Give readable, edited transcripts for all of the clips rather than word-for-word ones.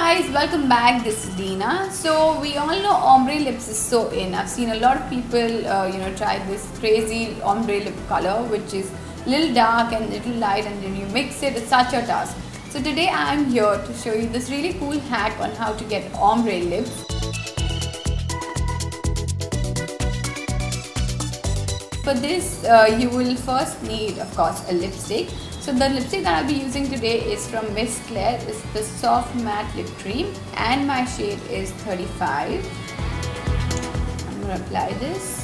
guys, welcome back. This is Leena. So we all know ombre lips is so in. I've seen a lot of people try this crazy ombre lip color, which is little dark and little light, and then you mix it. It's such a task. So today I am here to show you this really cool hack on how to get ombre lips. For this you will first need, of course, a lipstick. So the lipstick that I'll be using today is from Miss Claire. It's the Soft Matte Lip Cream and my shade is 35. I'm going to apply this.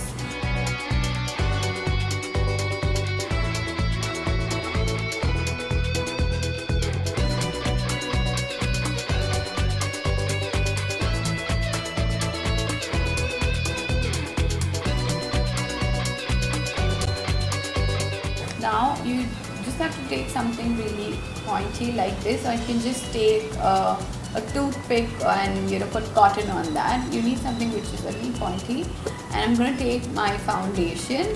Now you just have to take something really pointy like this, or you can just take a toothpick and put cotton on that. You need something which is very pointy, and I'm going to take my foundation.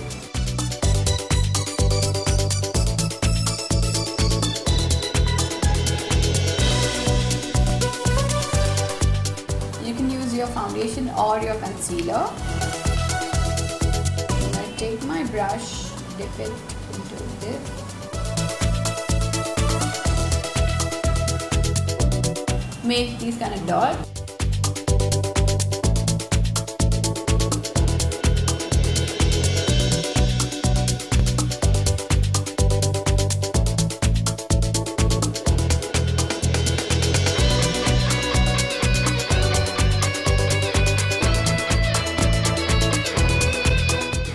You can use your foundation or your concealer. I'm going to take my brush, dip it into this. Make these kind of dots.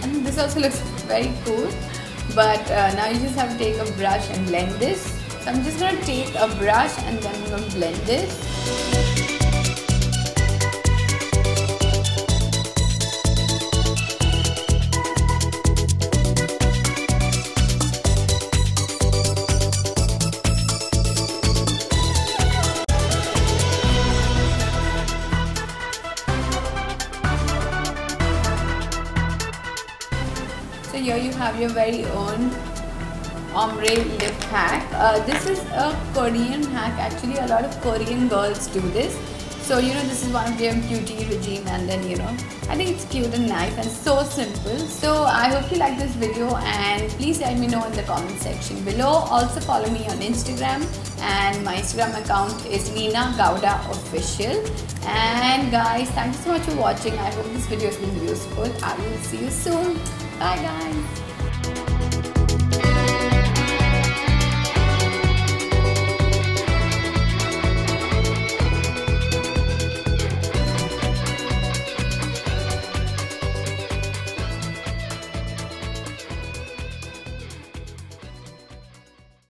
And this also looks very cool, but now you just have to take a brush and blend this. So I'm just going to take a brush and then I'm going to blend this. So here you have your very own ombre lip hack. This is a Korean hack. Actually, a lot of Korean girls do this. So this is one of their beauty regime, and then I think it's cute and nice and so simple. So I hope you like this video, and please let me know in the comment section below. Also follow me on Instagram, and my Instagram account is Leena Gowda Official. And guys, thank you so much for watching. I hope this video has been useful. I will see you soon. Bye guys.